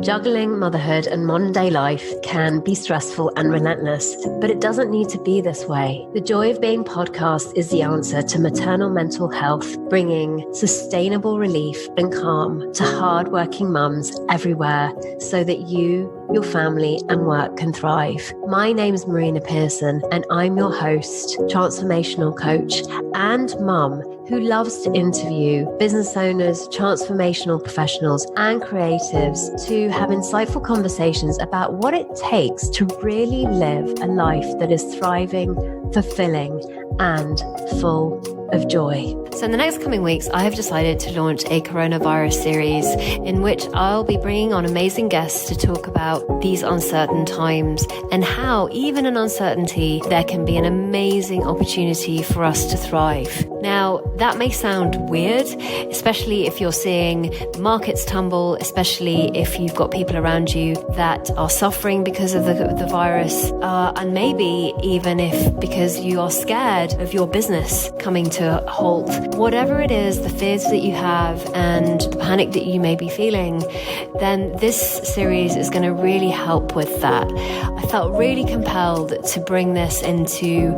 Juggling motherhood and modern day life can be stressful and relentless, but it doesn't need to be this way. The Joy of Being podcast is the answer to maternal mental health, bringing sustainable relief and calm to hardworking mums everywhere so that you, your family and work can thrive. My name is Marina Pearson and I'm your host, transformational coach and mum who loves to interview business owners, transformational professionals and creatives to have insightful conversations about what it takes to really live a life that is thriving, fulfilling and full of joy. So in the next coming weeks, I have decided to launch a coronavirus series in which I'll be bringing on amazing guests to talk about these uncertain times and how even in uncertainty, there can be an amazing opportunity for us to thrive. Now, that may sound weird, especially if you're seeing markets tumble, especially if you've got people around you that are suffering because of the virus, and maybe even if because you are scared of your business coming to a halt. Whatever it is, the fears that you have and the panic that you may be feeling, then this series is going to really help with that. I felt really compelled to bring this into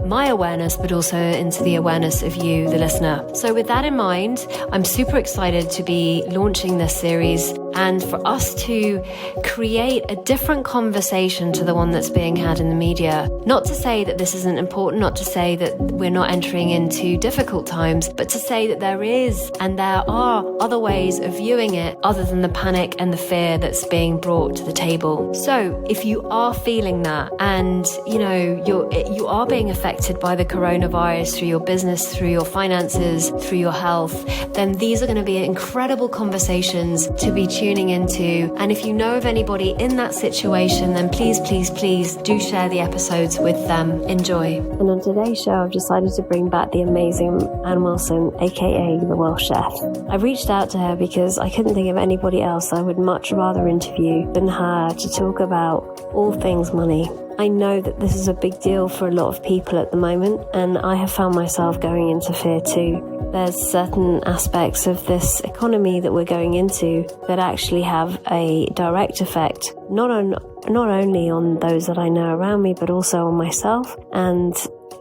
my awareness, but also into the awareness of you, the listener. So with that in mind, I'm super excited to be launching this series and for us to create a different conversation to the one that's being had in the media. Not to say that this isn't important, not to say that we're not entering into difficult times, but to say that there is and there are other ways of viewing it other than the panic and the fear that's being brought to the table. So if you are feeling that and you are being affected by the coronavirus through your business, through your finances, through your health, then these are going to be incredible conversations to be tuning into. And if you know of anybody in that situation, then please do share the episodes with them. Enjoy. And on today's show, I've decided to bring back the amazing Anne Wilson, aka the Welsh Chef. I reached out to her because I couldn't think of anybody else I would much rather interview than her to talk about all things money. I know that this is a big deal for a lot of people at the moment, and I have found myself going into fear too. There's certain aspects of this economy that we're going into that actually have a direct effect, not only on those that I know around me, but also on myself and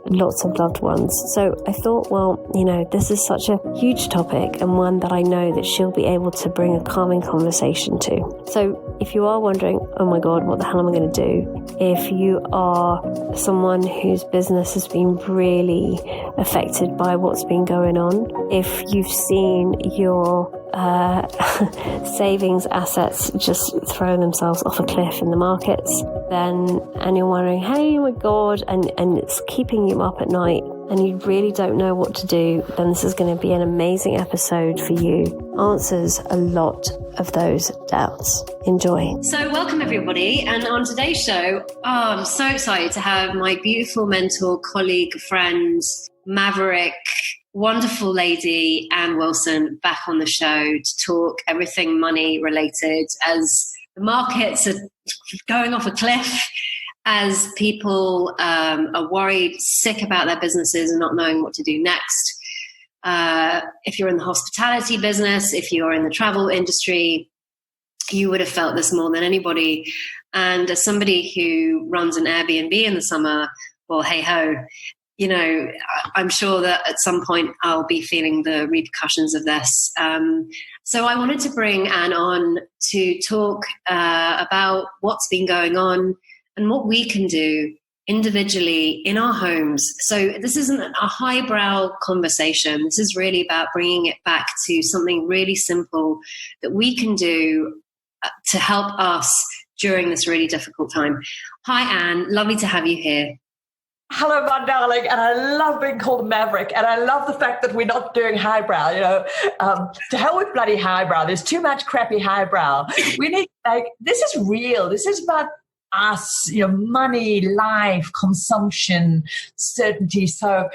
lots of loved ones. So I thought, this is such a huge topic and one that I know that she'll be able to bring a calming conversation to. So if you are wondering, oh my God, what the hell am I going to do? If you are someone whose business has been really affected by what's been going on, if you've seen your savings assets just throw themselves off a cliff in the markets, and you're wondering, hey, my God, and it's keeping you up at night and you really don't know what to do, then this is going to be an amazing episode for you. Answers a lot of those doubts. Enjoy. So welcome everybody, and on today's show, I'm so excited to have my beautiful mentor, colleague, friend, maverick, wonderful lady Anne Wilson back on the show to talk everything money related as the markets are going off a cliff, as people are worried, sick about their businesses and not knowing what to do next. If you're in the hospitality business, if you're in the travel industry, you would have felt this more than anybody. And as somebody who runs an Airbnb in the summer, well, hey ho, I'm sure that at some point I'll be feeling the repercussions of this. So I wanted to bring Anne on to talk about what's been going on and what we can do individually in our homes. So this isn't a highbrow conversation. This is really about bringing it back to something really simple that we can do to help us during this really difficult time. Hi, Anne. Lovely to have you here. Hello, my darling, and I love being called Maverick, and I love the fact that we're not doing highbrow, to hell with bloody highbrow. There's too much crappy highbrow. We need, this is real. This is about us, money, life, consumption, certainty. So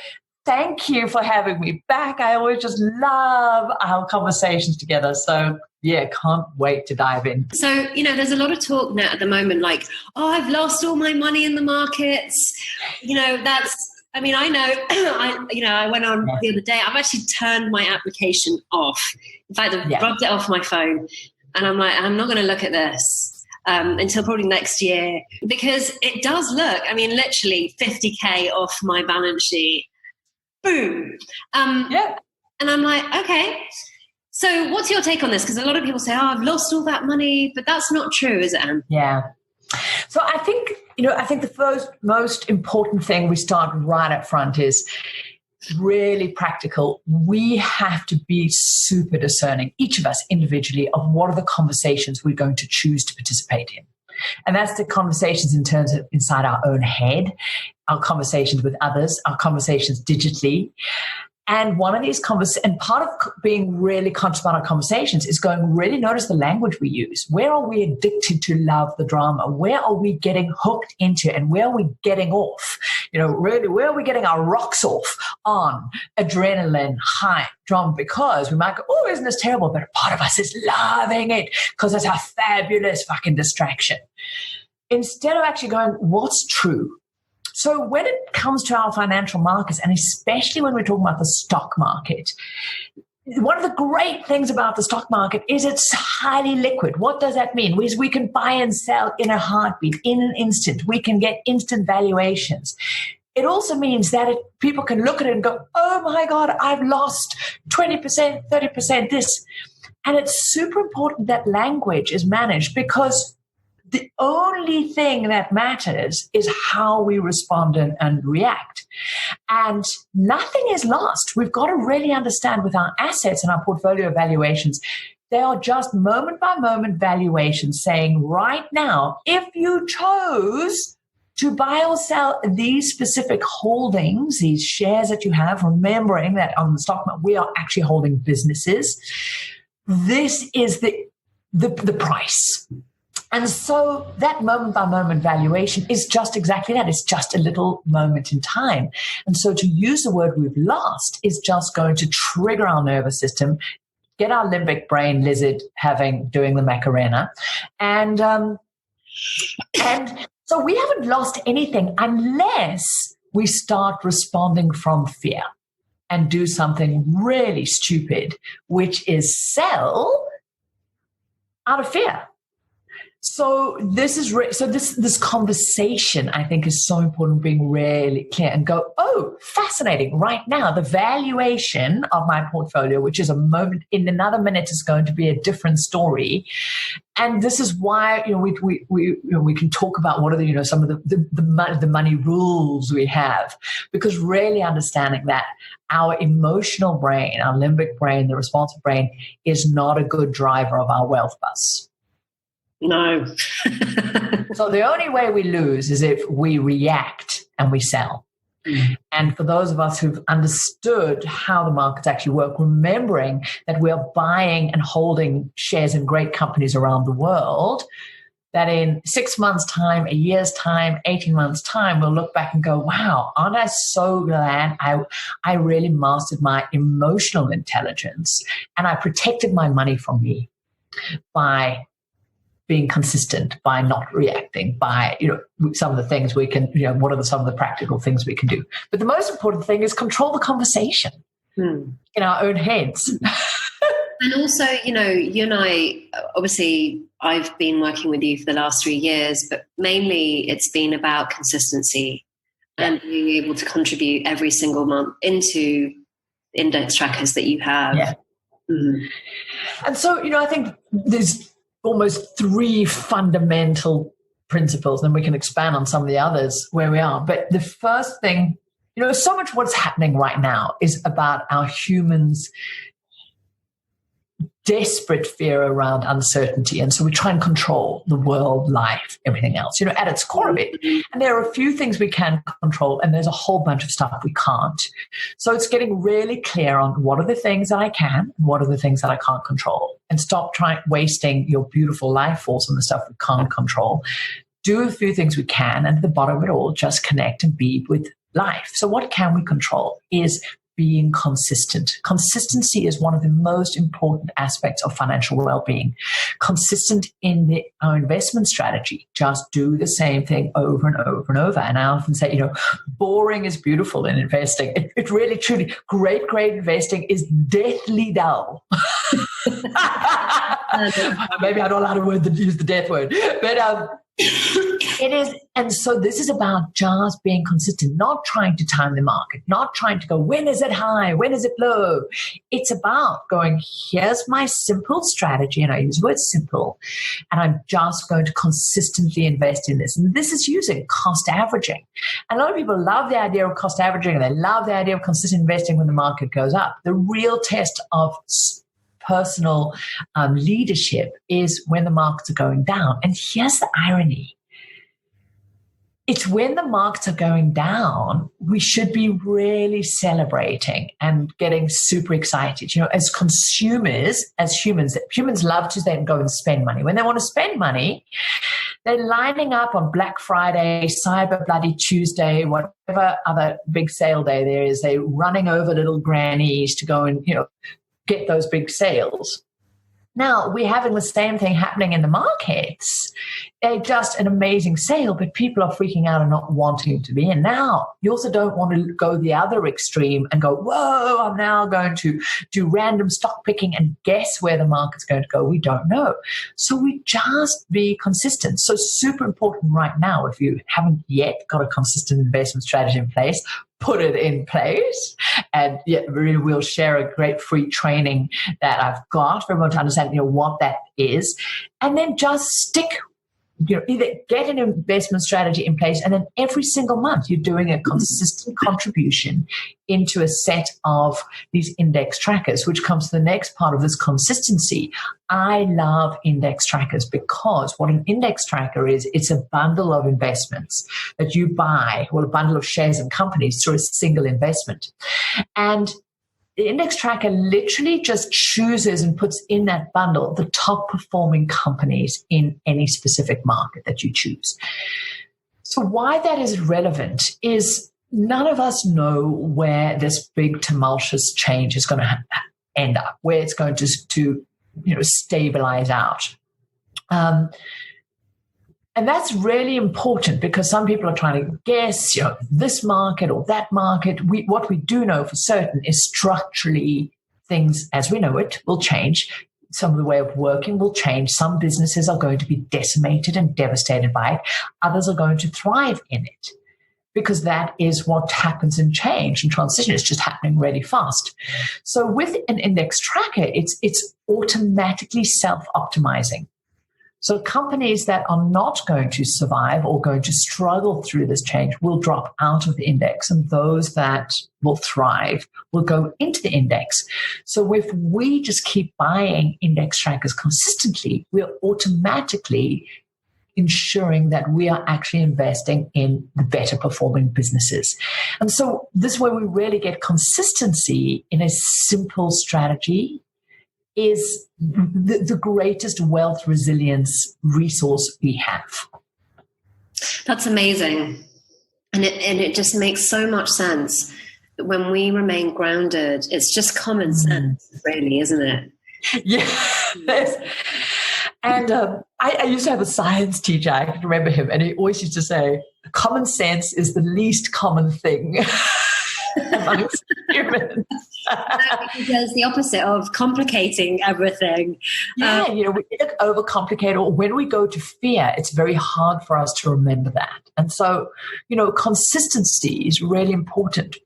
thank you for having me back. I always just love our conversations together. So yeah, can't wait to dive in. So, there's a lot of talk now at the moment, like, I've lost all my money in the markets. I know, I went on the other day, I've actually turned my application off. In fact, I've rubbed it off my phone. And I'm like, I'm not going to look at this until probably next year, because it does look, I mean, literally 50K off my balance sheet. Boom. Yeah. And I'm like, okay. So what's your take on this? Because a lot of people say, oh, I've lost all that money, but that's not true, is it, Anne? Yeah. So I think the first most important thing we start right up front is really practical. We have to be super discerning, each of us individually, of what are the conversations we're going to choose to participate in. And that's the conversations in terms of inside our own head, our conversations with others, our conversations digitally. And one of these and part of being really conscious about our conversations is going really notice the language we use. Where are we addicted to love the drama? Where are we getting hooked into, and where are we getting off? Really, where are we getting our rocks off on adrenaline, high, drama? Because we might go, oh, isn't this terrible? But a part of us is loving it because it's a fabulous fucking distraction. Instead of actually going, what's true? So when it comes to our financial markets, and especially when we're talking about the stock market, one of the great things about the stock market is it's highly liquid. What does that mean? We can buy and sell in a heartbeat, in an instant. We can get instant valuations. It also means that people can look at it and go, oh my God, I've lost 20%, 30% this. And it's super important that language is managed, because the only thing that matters is how we respond and react. And nothing is lost. We've got to really understand with our assets and our portfolio valuations, they are just moment by moment valuations saying right now, if you chose to buy or sell these specific holdings, these shares that you have, remembering that on the stock market, we are actually holding businesses. This is the price. And so that moment-by-moment valuation is just exactly that. It's just a little moment in time. And so to use the word we've lost is just going to trigger our nervous system, get our limbic brain lizard doing the Macarena. And so we haven't lost anything unless we start responding from fear and do something really stupid, which is sell out of fear. So this conversation, I think, is so important, being really clear and go, oh, fascinating. Right now, the valuation of my portfolio, which is in another minute is going to be a different story. And this is why, we can talk about what are some of the money rules we have, because really understanding that our emotional brain, our limbic brain, the responsive brain is not a good driver of our wealth bus. No. So the only way we lose is if we react and we sell. And for those of us who've understood how the markets actually work, remembering that we're buying and holding shares in great companies around the world, that in 6 months' time, a year's time, 18 months' time, we'll look back and go, wow, aren't I so glad I really mastered my emotional intelligence and I protected my money from me by being consistent, by not reacting, by, some of the things we can, what are some of the practical things we can do. But the most important thing is control the conversation in our own heads. And also, you and I, obviously, I've been working with you for the last 3 years, but mainly it's been about consistency and being able to contribute every single month into index trackers that you have. Yeah. Mm-hmm. And so, I think there's almost 3 fundamental principles, and we can expand on some of the others where we are. But the first thing, so much what's happening right now is about our humans' desperate fear around uncertainty. And so we try and control the world, life, everything else, at its core of it. And there are a few things we can control, and there's a whole bunch of stuff we can't. So it's getting really clear on what are the things that I can, and what are the things that I can't control, and stop wasting your beautiful life force on the stuff we can't control. Do a few things we can, and at the bottom of it all, just connect and be with life. So what can we control is being consistent. Consistency is one of the most important aspects of financial well-being. Consistent in our investment strategy. Just do the same thing over and over and over. And I often say, boring is beautiful in investing. It really, truly, great investing is deathly dull. Maybe I don't know how to use the death word. But it is. And so this is about just being consistent, not trying to time the market, not trying to go, when is it high? When is it low? It's about going, here's my simple strategy. And I use the word simple. And I'm just going to consistently invest in this. And this is using cost averaging. And a lot of people love the idea of cost averaging, and they love the idea of consistent investing when the market goes up. The real test of personal leadership is when the markets are going down. And here's the irony. It's when the markets are going down, we should be really celebrating and getting super excited. You know, as consumers, as humans love to then go and spend money. When they want to spend money, they're lining up on Black Friday, Cyber Bloody Tuesday, whatever other big sale day there is. They're running over little grannies to go and, get those big sales. Now, we're having the same thing happening in the markets. They're just an amazing sale, but people are freaking out and not wanting to be in. Now, you also don't want to go the other extreme and go, whoa, I'm now going to do random stock picking and guess where the market's going to go. We don't know. So we just be consistent. So super important right now, if you haven't yet got a consistent investment strategy in place, put it in place. And we'll share a great free training that I've got for everyone to understand, what that is. And then just stick, either get an investment strategy in place, and then every single month you're doing a consistent contribution into a set of these index trackers, which comes to the next part of this consistency. I love index trackers because what an index tracker is, it's a bundle of investments that you buy, or a bundle of shares in companies through a single investment. And the index tracker literally just chooses and puts in that bundle the top performing companies in any specific market that you choose. So why that is relevant is none of us know where this big tumultuous change is going to end up, where it's going to stabilize out. And that's really important because some people are trying to guess, this market or that market. What we do know for certain is structurally things as we know it will change. Some of the way of working will change. Some businesses are going to be decimated and devastated by it. Others are going to thrive in it because that is what happens in change and transition. It's just happening really fast. So with an index tracker, it's automatically self-optimizing. So companies that are not going to survive or going to struggle through this change will drop out of the index, and those that will thrive will go into the index. So if we just keep buying index trackers consistently, we're automatically ensuring that we are actually investing in the better performing businesses. And so this is where we really get consistency in a simple strategy is the greatest wealth resilience resource we have. That's amazing. And it just makes so much sense. When we remain grounded, it's just common sense, really, isn't it? Yeah. And I used to have a science teacher, I can remember him, and he always used to say, common sense is the least common thing amongst humans. There's the opposite of complicating everything. Yeah, we overcomplicate, or when we go to fear, it's very hard for us to remember that. And so, consistency is really important.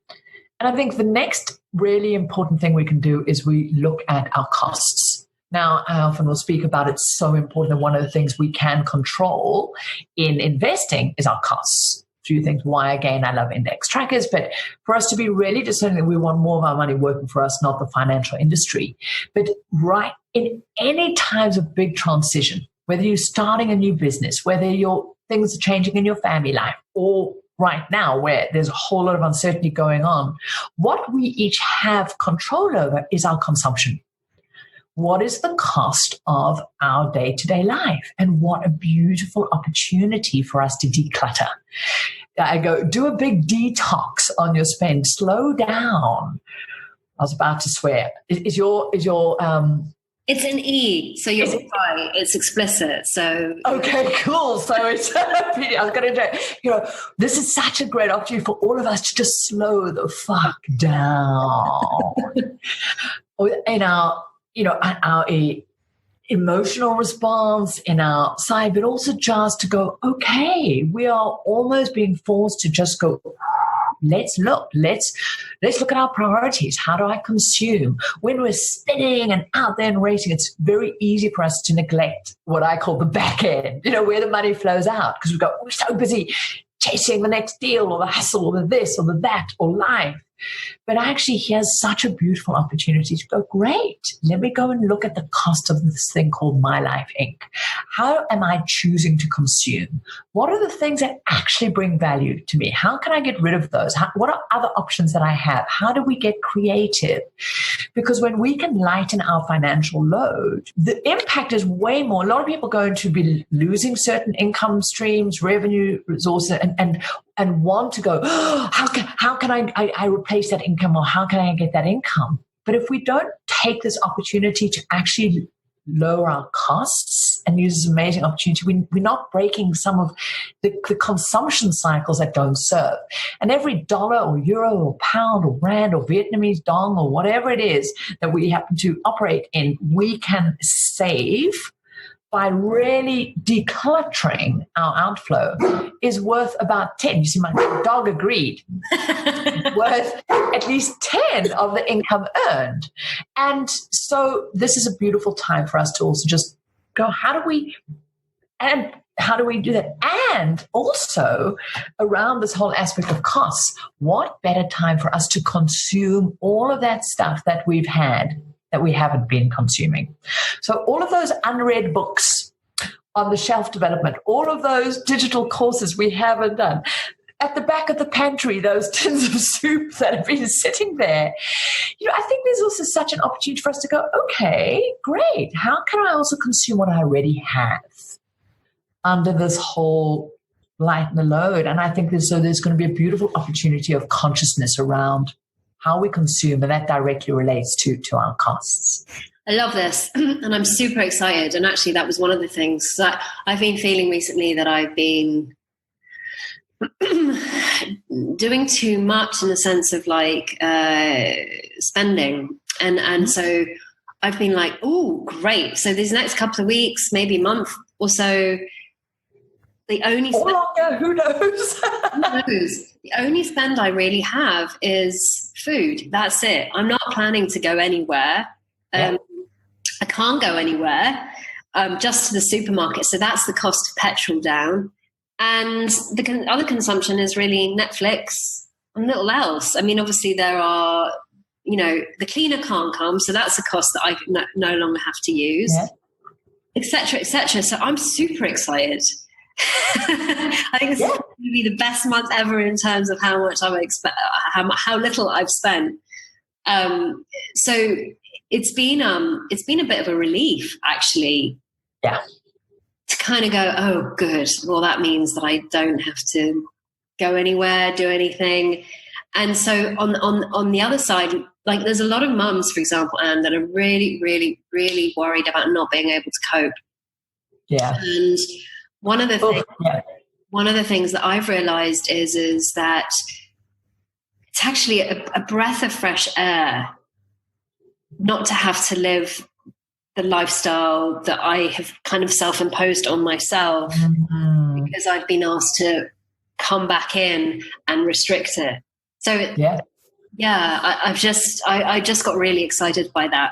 And I think the next really important thing we can do is we look at our costs. Now, I often will speak about it's so important, and one of the things we can control in investing is our costs. A few things why, again, I love index trackers, but for us to be really discerning that we want more of our money working for us, not the financial industry. But right in any times of big transition, whether you're starting a new business, whether things are changing in your family life, or right now where there's a whole lot of uncertainty going on, what we each have control over is our consumption. What is the cost of our day-to-day life? And what a beautiful opportunity for us to declutter. I go, do a big detox on your spend. Slow down. I was about to swear. Is your It's an E, so you're right. It's explicit. So okay, cool. So it's I was going to, this is such a great opportunity for all of us to just slow the fuck down. In our emotional response in our side, but also just to go, okay, we are almost being forced to just go, let's look at our priorities. How do I consume? When we're spinning and out there and racing, it's very easy for us to neglect what I call the back end, where the money flows out, because we're so busy chasing the next deal or the hustle or the this or the that or life. But actually, here's such a beautiful opportunity to go, great, let me go and look at the cost of this thing called My Life Inc. How am I choosing to consume? What are the things that actually bring value to me? How can I get rid of those? What are other options that I have? How do we get creative? Because when we can lighten our financial load, the impact is way more. A lot of people are going to be losing certain income streams, revenue resources, and want to go, oh, how can I replace that income, or how can I get that income? But if we don't take this opportunity to actually lower our costs and use this amazing opportunity, we're not breaking some of the consumption cycles that don't serve. And every dollar or euro or pound or rand or Vietnamese dong or whatever it is that we happen to operate in, we can save by really decluttering our outflow is worth about 10. You see, my dog agreed. Worth at least 10 of the income earned. And so this is a beautiful time for us to also just go, how do we do that? And also around this whole aspect of costs, what better time for us to consume all of that stuff that we've had that we haven't been consuming. So all of those unread books on the shelf development, all of those digital courses we haven't done, at the back of the pantry, those tins of soup that have been sitting there. I think there's also such an opportunity for us to go, okay, great. How can I also consume what I already have under this whole lighten the load? And I think there's going to be a beautiful opportunity of consciousness around how we consume, and that directly relates to our costs. I love this, and I'm super excited. And actually, that was one of the things that I've been feeling recently, that I've been doing too much in the sense of spending. And so I've been like, oh, great. So these next couple of weeks, maybe month or so, the only who knows? Who knows? The only spend I really have is food. That's it. I'm not planning to go anywhere. I can't go anywhere, just to the supermarket. So that's the cost of petrol down. And the other consumption is really Netflix and little else. I mean, obviously there are, the cleaner can't come. So that's a cost that I no longer have to use, et cetera, et cetera. So I'm super excited. I think this is going to be the best month ever in terms of how much how little I've spent. So it's been a bit of a relief, actually. Yeah. To kind of go, oh, good. Well, that means that I don't have to go anywhere, do anything. And so on the other side, there's a lot of mums, for example, Anne, that are really, really, really worried about not being able to cope. Yeah. And one of the things that I've realized is that it's actually a breath of fresh air not to have to live the lifestyle that I have kind of self-imposed on myself, because I've been asked to come back in and restrict it. So I just got really excited by that.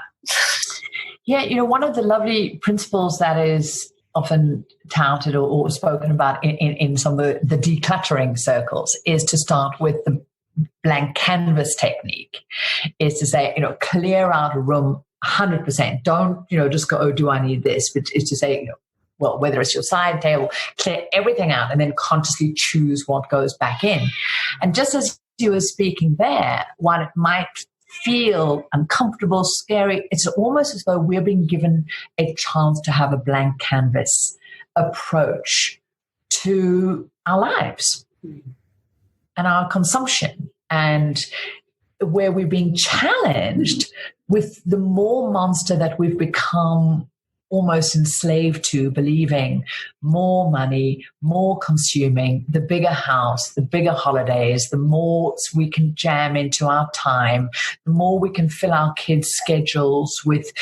Yeah, one of the lovely principles that is often touted or spoken about in some of the decluttering circles is to start with the blank canvas technique, is to say, clear out a room 100%. Don't, just go, oh, do I need this? But it's to say, well, whether it's your side table, clear everything out and then consciously choose what goes back in. And just as you were speaking there, while it might feel uncomfortable, scary, it's almost as though we're being given a chance to have a blank canvas approach to our lives and our consumption, and where we're being challenged with the more monster that we've become almost enslaved to believing more money, more consuming, the bigger house, the bigger holidays, the more we can jam into our time, the more we can fill our kids' schedules with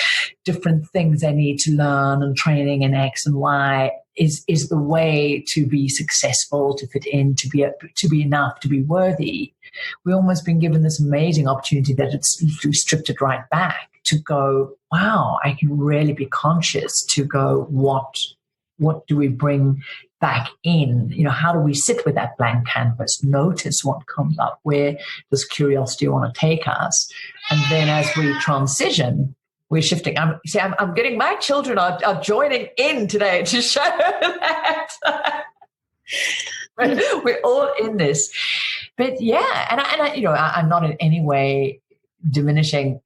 different things they need to learn and training and X and Y is the way to be successful, to fit in, to be enough, to be worthy. We've almost been given this amazing opportunity that it's stripped it right back to go, wow, I can really be conscious to go, what do we bring back in? How do we sit with that blank canvas, notice what comes up, where does curiosity want to take us? And then as we transition, we're shifting. I'm getting my children are joining in today to show that we're all in this. But yeah, and I'm not in any way diminishing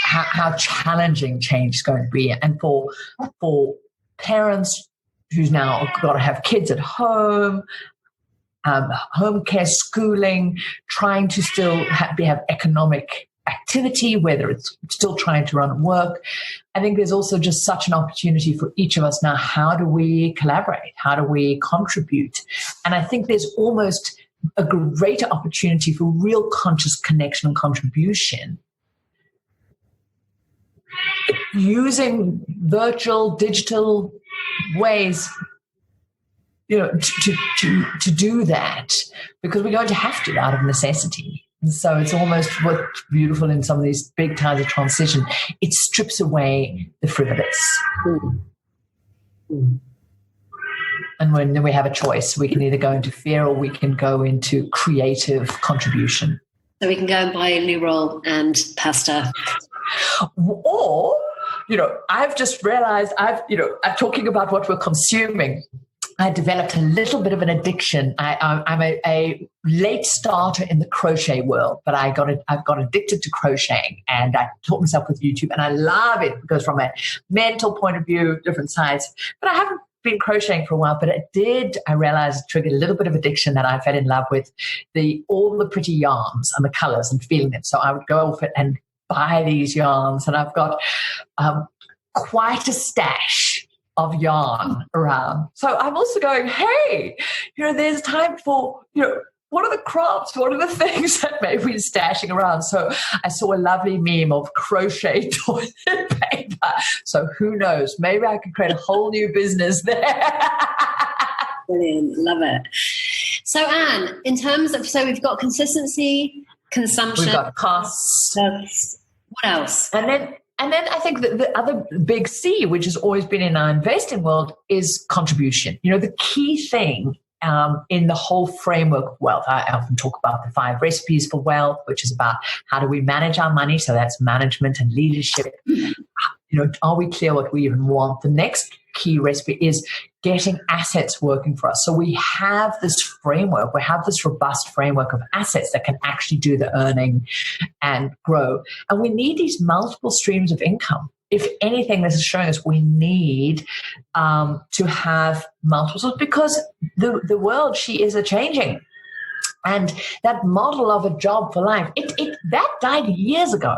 how challenging change is going to be, and for parents who's now got to have kids at home, home care, schooling, trying to still have economic activity, whether it's still trying to run work. I think there's also just such an opportunity for each of us now. How do we collaborate? How do we contribute? And I think there's almost a greater opportunity for real conscious connection and contribution using virtual, digital ways, to do that, because we're going to have to out of necessity. And so it's almost what's beautiful in some of these big times of transition. It strips away the frivolous. And when we have a choice, we can either go into fear or we can go into creative contribution. So we can go and buy a new roll and pasta. Or, I've just realized I'm talking about what we're consuming. I developed a little bit of an addiction. I'm a late starter in the crochet world, but I've got addicted to crocheting, and I taught myself with YouTube, and I love it because from a mental point of view, different sides. But I haven't been crocheting for a while, but I realized it triggered a little bit of addiction that I fell in love with all the pretty yarns and the colors and feeling them. So I would go off it and buy these yarns, and I've got quite a stash of yarn around. So I'm also going, hey, there's time for, what are the crafts? What are the things that maybe we're stashing around? So I saw a lovely meme of crochet toilet paper. So who knows? Maybe I could create a whole new business there. Brilliant. Love it. So Anne, in terms of, we've got consistency, consumption. We've got costs. What else? And then I think that the other big C, which has always been in our investing world, is contribution. The key thing in the whole framework of wealth, I often talk about the 5 recipes for wealth, which is about how do we manage our money? So that's management and leadership. Are we clear what we even want? The next key recipe is getting assets working for us. So we have this framework, we have this robust framework of assets that can actually do the earning and grow. And we need these multiple streams of income. If anything, this is showing us we need to have multiple sources, because the world, she is a-changing. And that model of a job for life, that died years ago.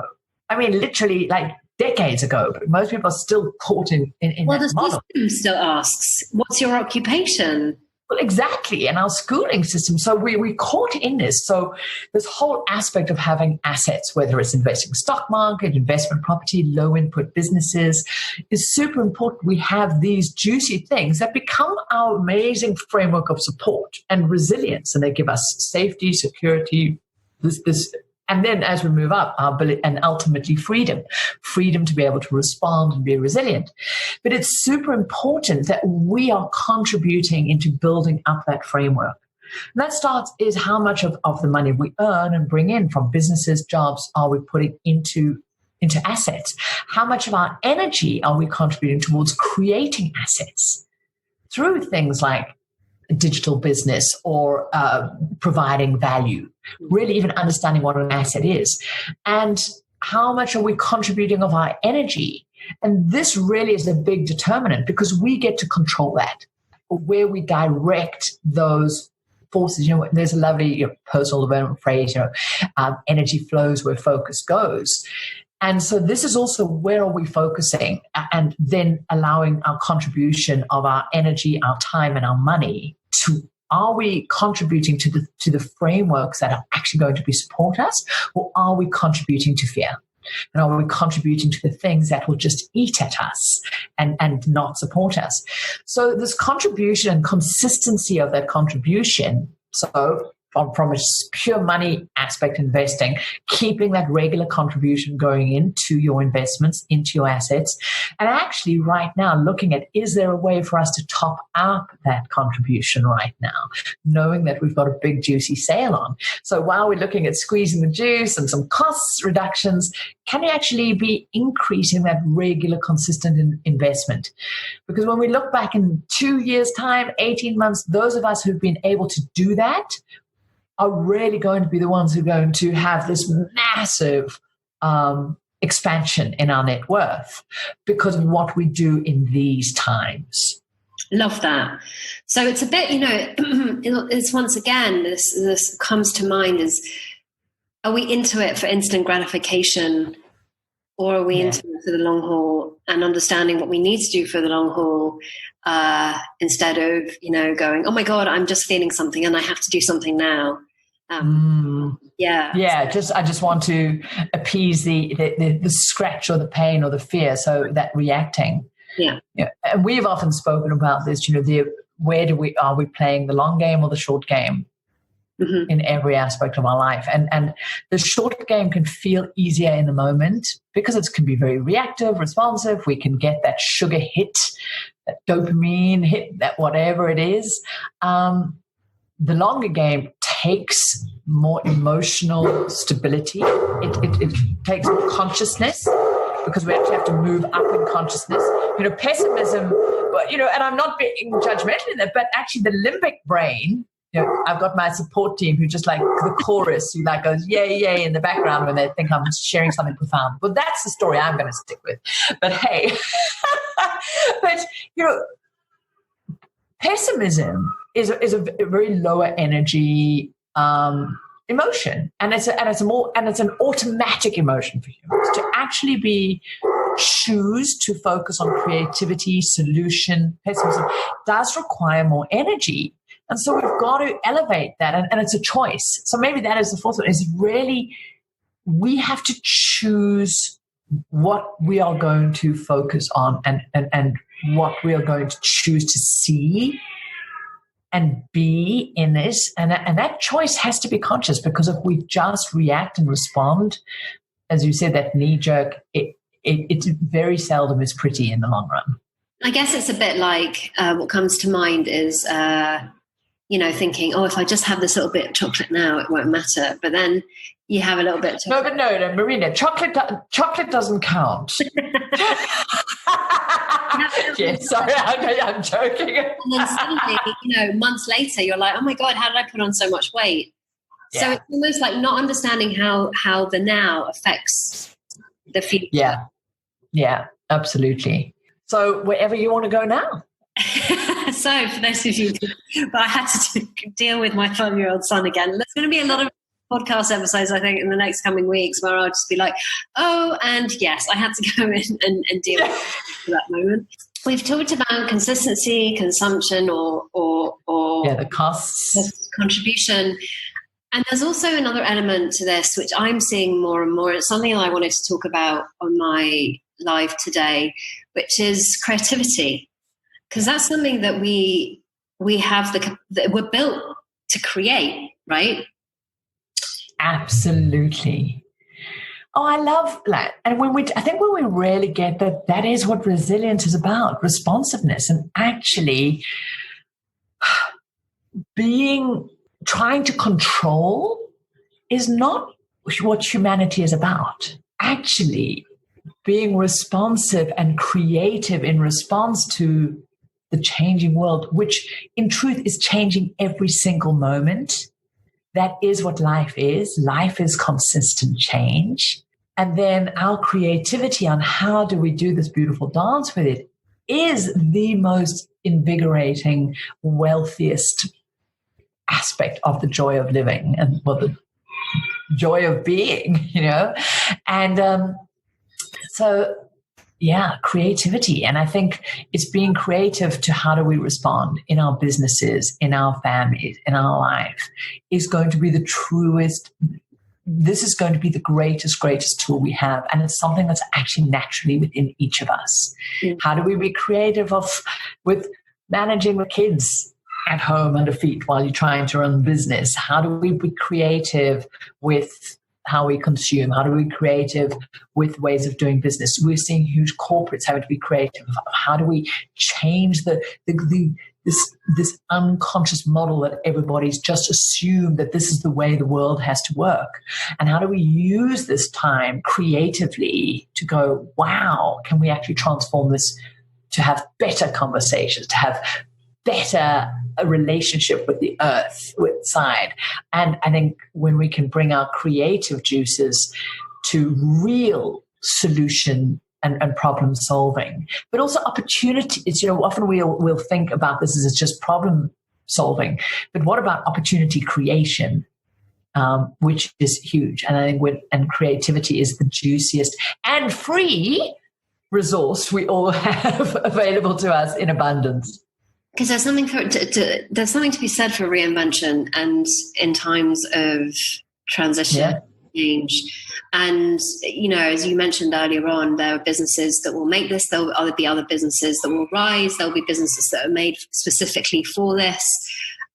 I mean, literally like decades ago, but most people are still caught in that model. Well, the system still asks, what's your occupation? Well, exactly. And our schooling system. So we caught in this. So this whole aspect of having assets, whether it's investing stock market, investment property, low input businesses, is super important. We have these juicy things that become our amazing framework of support and resilience. And they give us safety, security, this and then as we move up, our ability, and ultimately freedom to be able to respond and be resilient. But it's super important that we are contributing into building up that framework. And that starts is how much of the money we earn and bring in from businesses, jobs, are we putting into assets? How much of our energy are we contributing towards creating assets through things like digital business or providing value, really even understanding what an asset is, and how much are we contributing of our energy. And this really is a big determinant, because we get to control that, where we direct those forces. There's a lovely personal development phrase, energy flows where focus goes. And so this is also where are we focusing, and then allowing our contribution of our energy, our time, and our money to, are we contributing to the frameworks that are actually going to be support us, or are we contributing to fear? And are we contributing to the things that will just eat at us and not support us? So this contribution and consistency of that contribution, so from a pure money aspect investing, keeping that regular contribution going into your investments, into your assets, and actually right now looking at, is there a way for us to top up that contribution right now, knowing that we've got a big juicy sale on. So while we're looking at squeezing the juice and some cost reductions, can we actually be increasing that regular consistent investment? Because when we look back in 2 years' time, 18 months, those of us who've been able to do that are really going to be the ones who are going to have this massive expansion in our net worth because of what we do in these times. Love that. So it's a bit, it's once again, this comes to mind is, are we into it for instant gratification, or are we into it for the long haul and understanding what we need to do for the long haul, instead of, going, oh my God, I'm just feeling something and I have to do something now. I just want to appease the scratch or the pain or the fear, so that reacting. And we've often spoken about this, are we playing the long game or the short game? In every aspect of our life, and the short game can feel easier in the moment because it can be very reactive, responsive. We can get that sugar hit, that dopamine hit, that whatever it is. The longer game takes more emotional stability. It takes more consciousness, because we actually have to move up in consciousness. Pessimism, and I'm not being judgmental in that, but actually the limbic brain, I've got my support team who just like the chorus, who like goes, yay, yay in the background when they think I'm sharing something profound. But that's the story I'm going to stick with. But hey, pessimism is a very lower energy emotion, and it's an automatic emotion for humans. To actually choose to focus on creativity, solution, pessimism does require more energy. And so we've got to elevate that, and it's a choice. So maybe that is the fourth one, is really we have to choose what we are going to focus on and what we are going to choose to see and be in this. And that choice has to be conscious, because if we just react and respond, as you said, that knee-jerk, it very seldom is pretty in the long run. I guess it's a bit like what comes to mind is... thinking, oh, if I just have this little bit of chocolate now, it won't matter. But then you have a little bit of chocolate. No, Marina, chocolate doesn't count. Sorry, I'm joking. And then suddenly, months later, you're like, oh my God, how did I put on so much weight? Yeah. So it's almost like not understanding how the now affects the future. Yeah, absolutely. So wherever you want to go now. So for those of you, but I had to deal with my 5-year-old son again. There's going to be a lot of podcast episodes, I think, in the next coming weeks where I'll just be like, oh, and yes, I had to go in and deal with that moment. We've talked about consistency, consumption, or the costs, contribution. And there's also another element to this, which I'm seeing more and more. It's something I wanted to talk about on my live today, which is creativity. Because that's something that we have that we're built to create, right? Absolutely. Oh, I love that. And I think when we really get that is what resilience is about, responsiveness, and actually trying to control is not what humanity is about. Actually, being responsive and creative in response to the changing world, which in truth is changing every single moment. That is what life is. Life is consistent change. And then our creativity on how do we do this beautiful dance with it is the most invigorating, wealthiest aspect of the joy of living and the joy of being, And So, yeah, creativity. And I think it's being creative to how do we respond in our businesses, in our families, in our life is going to be the truest. This is going to be the greatest tool we have. And it's something that's actually naturally within each of us. Mm. How do we be creative with managing the kids at home under feet while you're trying to run the business? How do we be creative with how we consume? How do we be creative with ways of doing business? We're seeing huge corporates having to be creative. How do we change this unconscious model that everybody's just assumed that this is the way the world has to work? And how do we use this time creatively to go, wow, can we actually transform this to have better conversations, to have better a relationship with the earth, with side? And I think when we can bring our creative juices to real solution and problem solving, but also opportunities. Often we'll think about this as just problem solving, but what about opportunity creation, which is huge? And I think creativity is the juiciest and free resource we all have available to us in abundance. Because there's something to be said for reinvention, and in times of transition, change. And, as you mentioned earlier on, there are businesses that will make this. There'll be other businesses that will rise. There'll be businesses that are made specifically for this.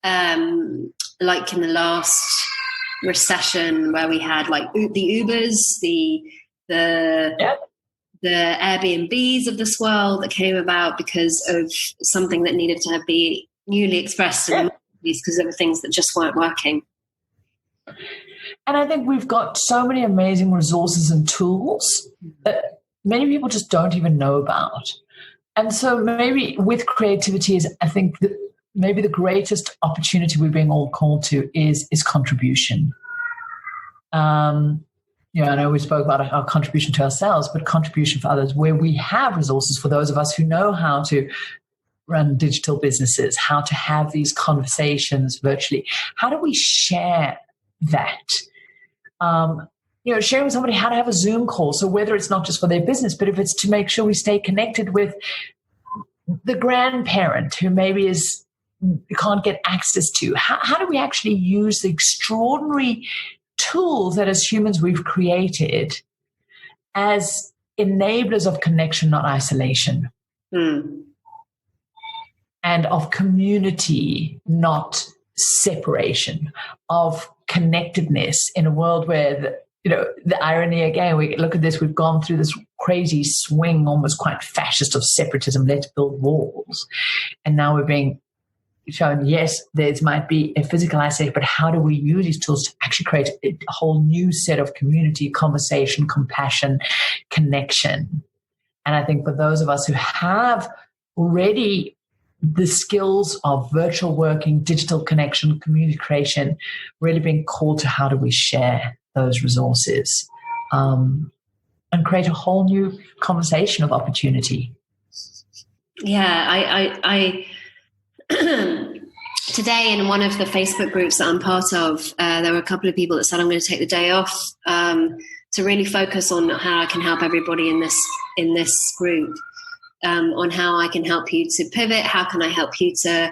Like in the last recession where we had like the Ubers, the Airbnbs of this world that came about because of something that needed to be newly expressed in because there were things that just weren't working. And I think we've got so many amazing resources and tools that many people just don't even know about. And so maybe with creativity is, I think that maybe the greatest opportunity we're being all called to is contribution. I know we spoke about our contribution to ourselves, but contribution for others, where we have resources for those of us who know how to run digital businesses, how to have these conversations virtually. How do we share that? Sharing with somebody how to have a Zoom call. So whether it's not just for their business, but if it's to make sure we stay connected with the grandparent who maybe can't get access to. How do we actually use the extraordinary tools that as humans we've created as enablers of connection, not isolation, and of community, not separation, of connectedness in a world where the irony again, we look at this, we've gone through this crazy swing, almost quite fascist, of separatism, let's build walls. And now we're being shown, yes, there might be a physical isolation, but how do we use these tools to actually create a whole new set of community, conversation, compassion, connection? And I think for those of us who have already the skills of virtual working, digital connection, community creation, really being called to how do we share those resources and create a whole new conversation of opportunity. Yeah, I today in one of the Facebook groups that I'm part of, there were a couple of people that said I'm going to take the day off to really focus on how I can help everybody in this group. On how I can help you to pivot, how can I help you to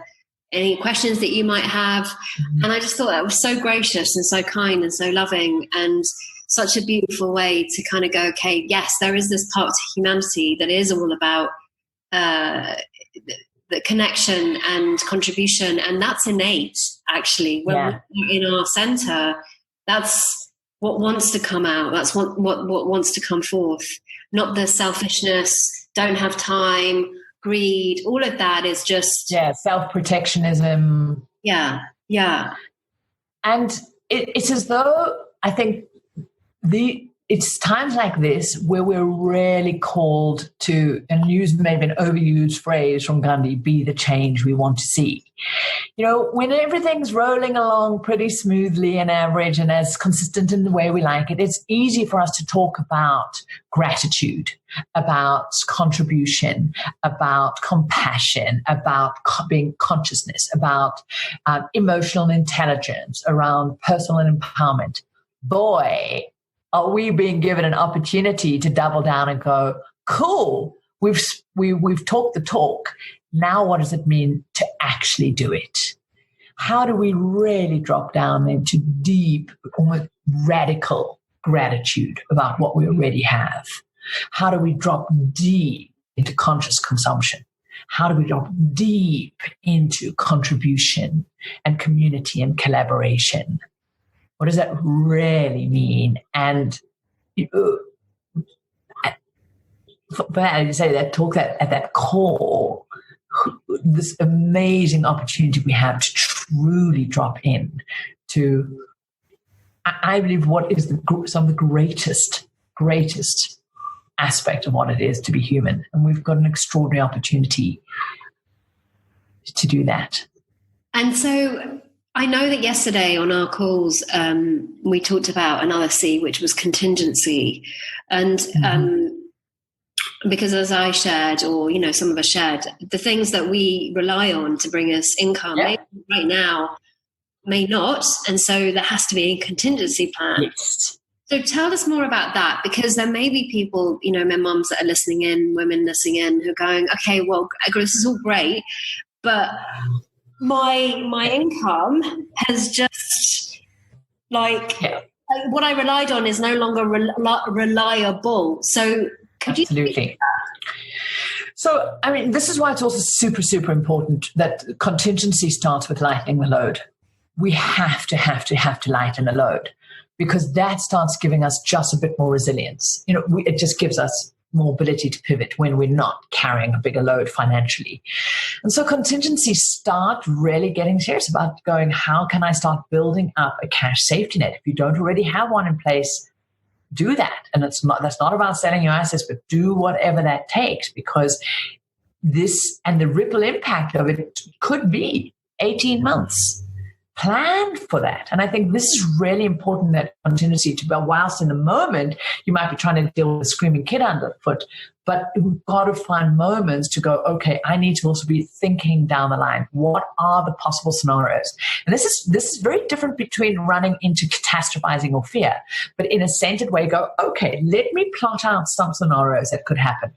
any questions that you might have. Mm-hmm. And I just thought that was so gracious and so kind and so loving and such a beautiful way to kind of go, okay, yes, there is this part to humanity that is all about the connection and contribution, and that's innate, actually. When we're in our center, that's what wants to come out. That's what wants to come forth, not the selfishness, don't have time, greed, all of that is just... self-protectionism. Yeah. And it's as though, I think, it's times like this where we're really called to, and use maybe an overused phrase from Gandhi, be the change we want to see. When everything's rolling along pretty smoothly and average and as consistent in the way we like it, it's easy for us to talk about gratitude, about contribution, about compassion, about being consciousness, about emotional intelligence, around personal empowerment. Boy, are we being given an opportunity to double down and go, cool, we've talked the talk. Now what does it mean to actually do it? How do we really drop down into deep, almost radical gratitude about what we already have? How do we drop deep into conscious consumption? How do we drop deep into contribution and community and collaboration? What does that really mean? And for that, you say that talk that at that core, this amazing opportunity we have to truly drop in to, I believe, what is some of the greatest aspect of what it is to be human. And we've got an extraordinary opportunity to do that. And so I know that yesterday on our calls, we talked about another C, which was contingency. And because as I shared, or, some of us shared, the things that we rely on to bring us income maybe right now may not. And so there has to be a contingency plan. Yes. So tell us more about that, because there may be people, my mums that are listening in, women listening in, who are going, okay, well, this is all great, but my income has just what I relied on is no longer reliable. So could Absolutely. So, this is why it's also super, super important that contingency starts with lightening the load. We have to lighten the load, because that starts giving us just a bit more resilience. It just gives us more ability to pivot when we're not carrying a bigger load financially. And so contingencies start really getting serious about going, how can I start building up a cash safety net? If you don't already have one in place, do that. And that's not about selling your assets, but do whatever that takes, because this and the ripple impact of it could be 18 months. Plan for that. And I think this is really important, that contingency, whilst in the moment you might be trying to deal with a screaming kid underfoot, but we've got to find moments to go, okay, I need to also be thinking down the line. What are the possible scenarios? And this is very different between running into catastrophizing or fear, but in a centered way, go, okay, let me plot out some scenarios that could happen.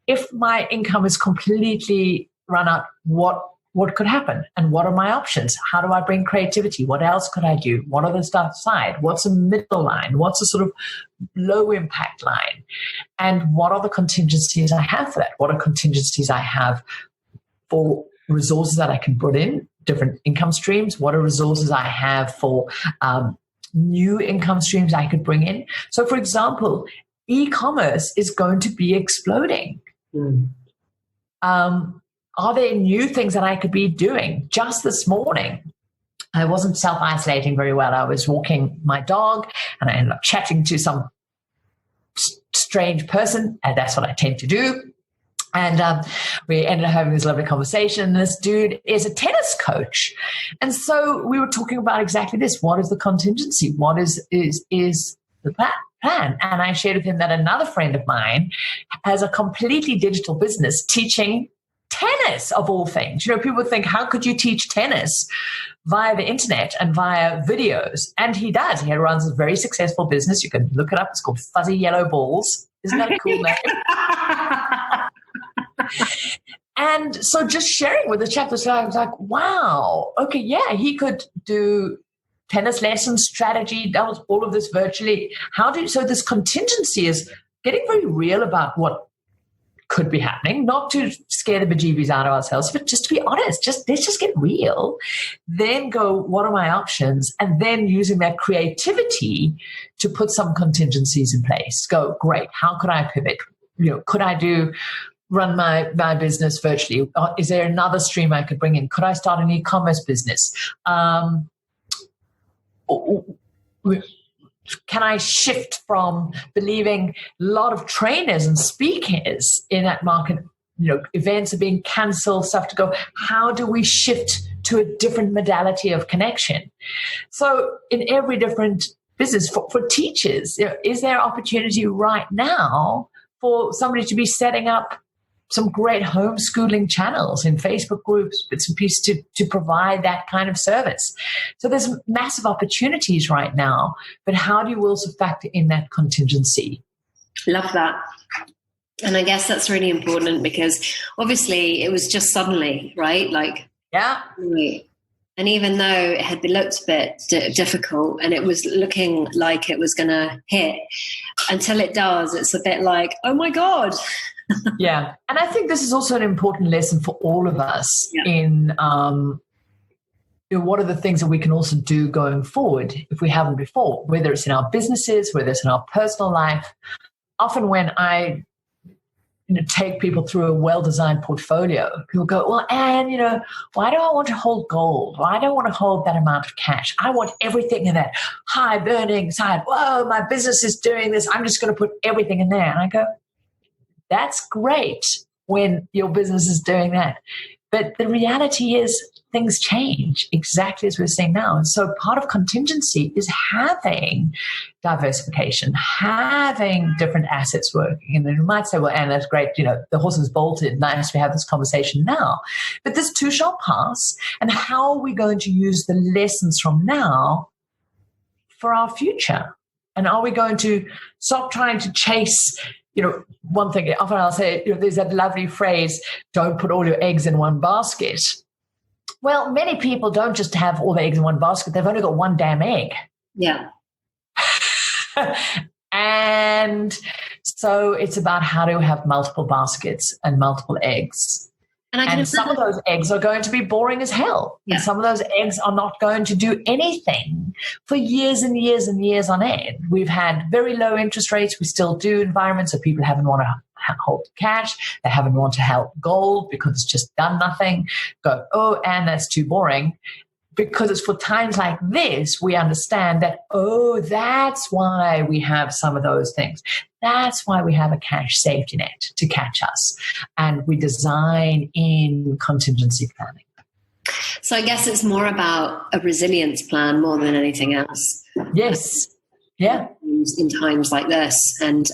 If my income is completely run out, what could happen? And what are my options? How do I bring creativity? What else could I do? What are the stuff side? What's a middle line? What's a sort of low impact line? And what are the contingencies I have for that? What are contingencies I have for resources that I can put in, different income streams? What are resources I have for new income streams I could bring in? So, for example, e-commerce is going to be exploding. Are there new things that I could be doing? Just this morning, I wasn't self-isolating very well. I was walking my dog and I ended up chatting to some strange person, and that's what I tend to do. And we ended up having this lovely conversation. This dude is a tennis coach. And so we were talking about exactly this. What is the contingency? What is the plan? And I shared with him that another friend of mine has a completely digital business teaching tennis, of all things. People think, how could you teach tennis via the internet and via videos? And he does. He runs a very successful business. You can look it up. It's called Fuzzy Yellow Balls. Isn't that a cool name? And so just sharing with the chat, I was like, wow, okay, yeah, he could do tennis lessons, strategy, that was all of this virtually. So this contingency is getting very real about what could be happening, not to scare the bejeebies out of ourselves, but just to be honest, let's just get real, then go, what are my options? And then using that creativity to put some contingencies in place. Go, great, how could I pivot? Could I run my business virtually? Is there another stream I could bring in? Could I start an e-commerce business? Can I shift from believing a lot of trainers and speakers in that market, events are being canceled, stuff to go, how do we shift to a different modality of connection? So in every different business, for teachers, is there opportunity right now for somebody to be setting up some great homeschooling channels in Facebook groups, bits and pieces to provide that kind of service. So there's massive opportunities right now, but how do you also factor in that contingency? Love that. And I guess that's really important because obviously it was just suddenly, right? Like, yeah. And even though it had looked a bit difficult and it was looking like it was going to hit, until it does, it's a bit like, oh my God. Yeah. And I think this is also an important lesson for all of us in what are the things that we can also do going forward if we haven't before, whether it's in our businesses, whether it's in our personal life. Often when I take people through a well-designed portfolio, people go, well, Anne, why do I want to hold gold? Why do I want to hold that amount of cash? I want everything in that high burning side. Whoa, my business is doing this. I'm just going to put everything in there. And I go, that's great when your business is doing that. But the reality is things change exactly as we're seeing now. And so part of contingency is having diversification, having different assets working. And then you might say, well, Anne, that's great. The horse is bolted. Nice we have this conversation now. But this too shall pass. And how are we going to use the lessons from now for our future? And are we going to stop trying to chase one thing, often I'll say, there's that lovely phrase, don't put all your eggs in one basket. Well, many people don't just have all their eggs in one basket. They've only got one damn egg. Yeah. And so it's about how to have multiple baskets and multiple eggs. And some of those eggs are going to be boring as hell. Yeah. And some of those eggs are not going to do anything for years and years and years on end. We've had very low interest rates. We still do environments so people haven't want to hold cash. They haven't want to hold gold because it's just done nothing. Go, oh, and that's too boring. Because it's for times like this, we understand that, oh, that's why we have some of those things. That's why we have a cash safety net to catch us. And we design in contingency planning. So I guess it's more about a resilience plan more than anything else. Yes. Yeah. In times like this. And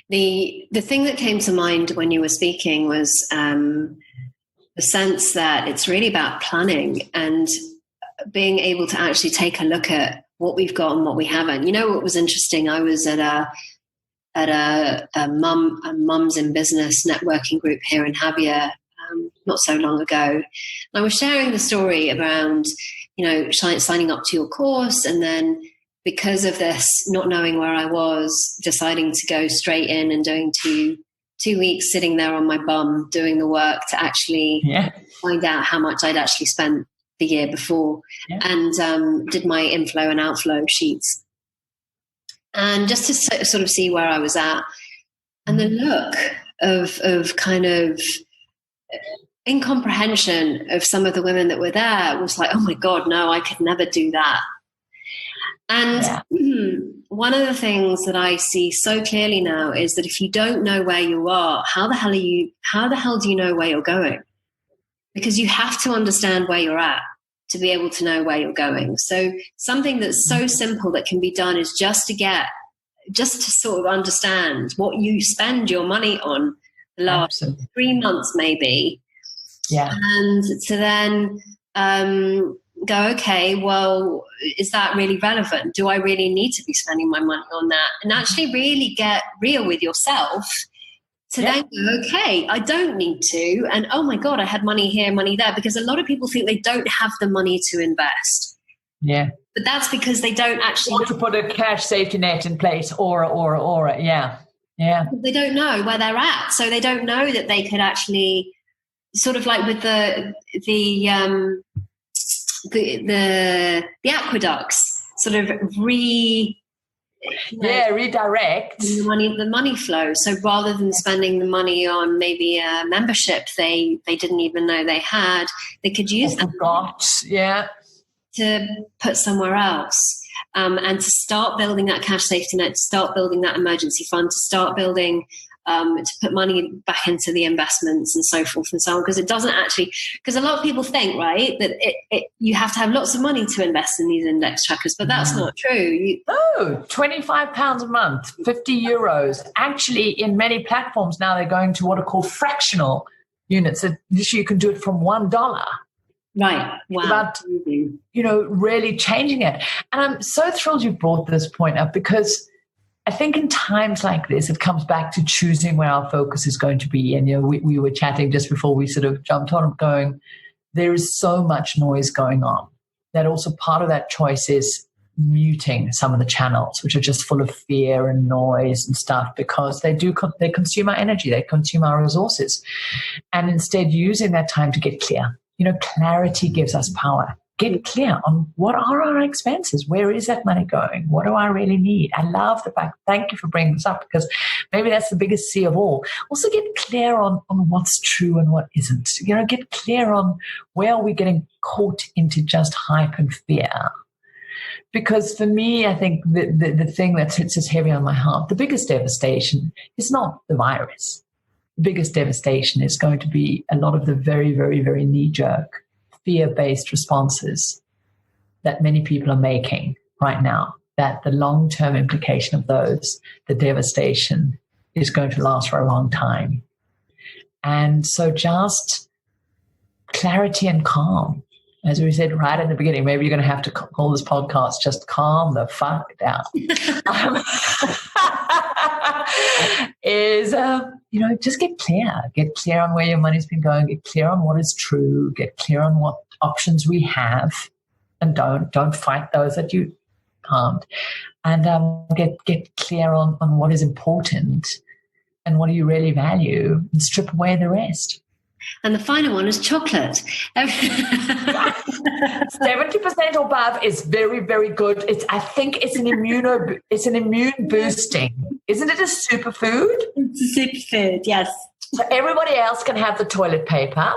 the thing that came to mind when you were speaking was the sense that it's really about planning and being able to actually take a look at what we've got and what we haven't. What was interesting? I was at a mums in business networking group here in Javier not so long ago. And I was sharing the story around, signing up to your course, and then because of this, not knowing where I was, deciding to go straight in and doing two weeks sitting there on my bum doing the work to actually find out how much I'd actually spent the year before, and did my inflow and outflow sheets. And just to sort of see where I was at. And the look of kind of incomprehension of some of the women that were there was like, oh my God, no, I could never do that. And one of the things that I see so clearly now is that if you don't know where you are, how the hell do you know where you're going? Because you have to understand where you're at to be able to know where you're going. So something that's so simple that can be done is just to sort of understand what you spend your money on the last 3 months maybe. Yeah. And to then go, okay, well, is that really relevant? Do I really need to be spending my money on that? And actually really get real with yourself to then go, okay, I don't need to. And oh my God, I had money here, money there, because a lot of people think they don't have the money to invest. Yeah. But that's because they don't actually want to put a cash safety net in place, or. Yeah. Yeah. They don't know where they're at. So they don't know that they could actually sort of like with the aqueducts sort of redirect the money flow. So rather than spending the money on maybe a membership they didn't even know they had, they could use that to put somewhere else. And to start building that cash safety net, to start building that emergency fund, to start building to put money back into the investments and so forth and so on, because it doesn't actually, because a lot of people think, right, that you have to have lots of money to invest in these index trackers, but that's not true. £25 a month, 50 euros. Actually, in many platforms now, they're going to what are called fractional units. So you can do it from $1. Right. Wow. About, really changing it. And I'm so thrilled you brought this point up, because I think in times like this, it comes back to choosing where our focus is going to be. And, we were chatting just before we sort of jumped on, going, there is so much noise going on that also part of that choice is muting some of the channels, which are just full of fear and noise and stuff, because they consume our energy, they consume our resources. And instead using that time to get clear. Clarity gives us power. Get clear on what are our expenses? Where is that money going? What do I really need? I love the fact, thank you for bringing this up, because maybe that's the biggest C of all. Also get clear on what's true and what isn't. Get clear on where are we getting caught into just hype and fear. Because for me, I think the thing that sits as heavy on my heart, the biggest devastation is not the virus. The biggest devastation is going to be a lot of the very, very, very knee-jerk fear-based responses that many people are making right now, that the long-term implication of those, the devastation, is going to last for a long time. And so just clarity and calm. As we said right at the beginning, maybe you're going to have to call this podcast Just Calm the Fuck Down. Just get clear on where your money's been going, get clear on what is true, get clear on what options we have, and don't fight those that you can't, and get clear on what is important and what do you really value, and strip away the rest. And the final one is chocolate. 70% or above is very, very good. I think it's an immune boosting. Isn't it a superfood? It's a superfood, yes. So everybody else can have the toilet paper,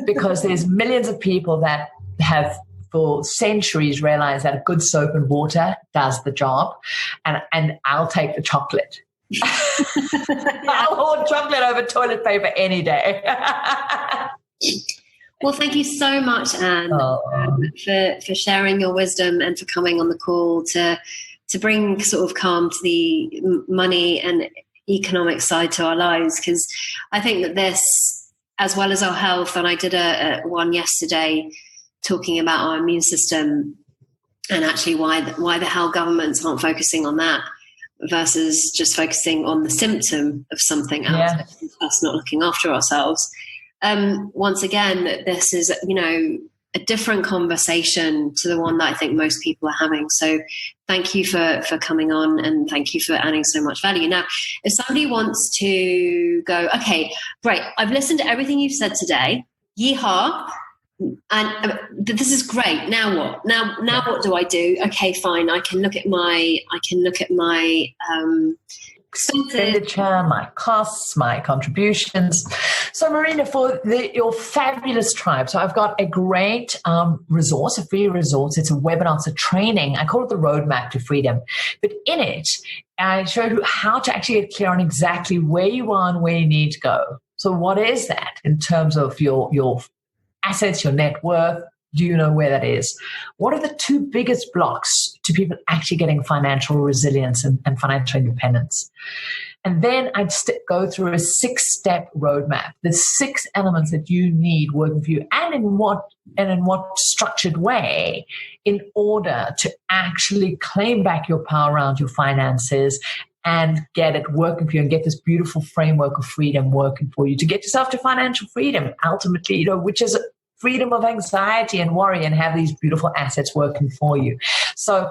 because there's millions of people that have for centuries realized that a good soap and water does the job, and I'll take the chocolate. I'll hold chocolate over toilet paper any day. Well, thank you so much, Anne, for sharing your wisdom and for coming on the call to bring sort of calm to the money and economic side to our lives. Because I think that this, as well as our health, and I did a one yesterday talking about our immune system and actually why the hell governments aren't focusing on that, versus just focusing on the symptom of something else, us not looking after ourselves. Once again, this is, a different conversation to the one that I think most people are having. So thank you for coming on, and thank you for adding so much value. Now, if somebody wants to go, okay, great, I've listened to everything you've said today, yeehaw, and this is great. Now what? Now what do I do? Okay, fine. I can look at my expenditure, my costs, my contributions. So, Marina, for your fabulous tribe, so I've got a great resource, a free resource. It's a webinar, it's a training. I call it the Roadmap to Freedom. But in it, I show you how to actually get clear on exactly where you are and where you need to go. So what is that in terms of your assets, your net worth? Do you know where that is? What are the two biggest blocks to people actually getting financial resilience and financial independence? And then I'd go through a 6-step roadmap, the 6 elements that you need working for you, and in what structured way, in order to actually claim back your power around your finances and get it working for you, and get this beautiful framework of freedom working for you to get yourself to financial freedom, ultimately, which is freedom of anxiety and worry, and have these beautiful assets working for you. So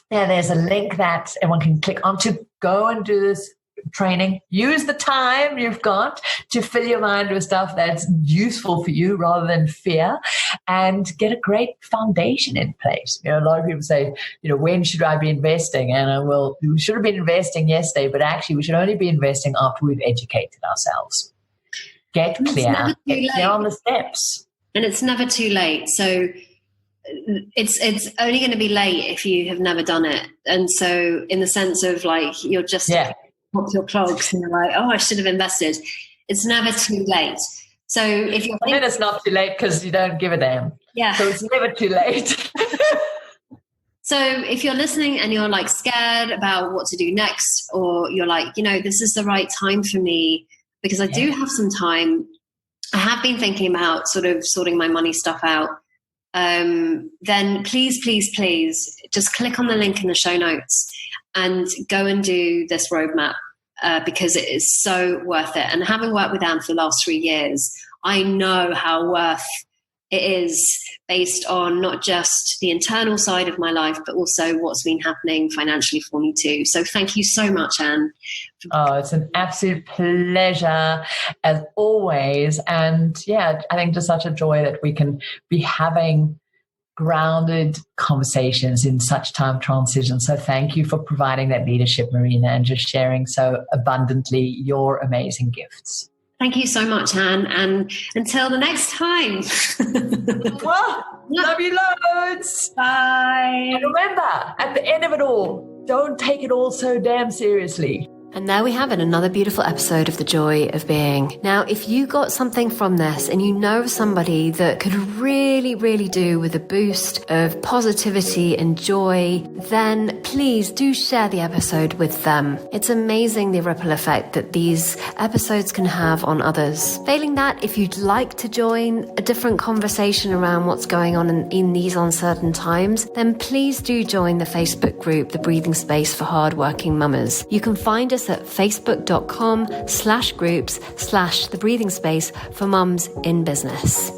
there's a link that everyone can click on to go and do this training. Use the time you've got to fill your mind with stuff that's useful for you rather than fear, and get a great foundation in place. A lot of people say, when should I be investing? And we should have been investing yesterday, but actually we should only be investing after we've educated ourselves. Get clear on the steps. And it's never too late. So it's only going to be late if you have never done it. And so in the sense of you're just pop your clogs and you're like, oh, I should have invested. It's never too late. So if you're then it's not too late because you don't give a damn. Yeah. So it's never too late. So if you're listening and you're like scared about what to do next, or you're like, this is the right time for me because I do have some time. I have been thinking about sort of sorting my money stuff out. Then please just click on the link in the show notes and go and do this roadmap because it is so worth it. And having worked with Anne for the last 3 years, I know how worth it is based on not just the internal side of my life, but also what's been happening financially for me too. So thank you so much, Anne. Oh, it's an absolute pleasure as always. And yeah, I think just such a joy that we can be having grounded conversations in such time transition. So thank you for providing that leadership, Marina, and just sharing so abundantly your amazing gifts. Thank you so much, Anne. And until the next time. Well, love you loads. Bye. And remember, at the end of it all, don't take it all so damn seriously. And there we have it, another beautiful episode of The Joy of Being. Now, if you got something from this and you know of somebody that could really, really do with a boost of positivity and joy, then please do share the episode with them. It's amazing the ripple effect that these episodes can have on others. Failing that, if you'd like to join a different conversation around what's going on in these uncertain times, then please do join the Facebook group, The Breathing Space for Hardworking Mamas. You can find us at facebook.com/groups/The Breathing Space for Mums in Business.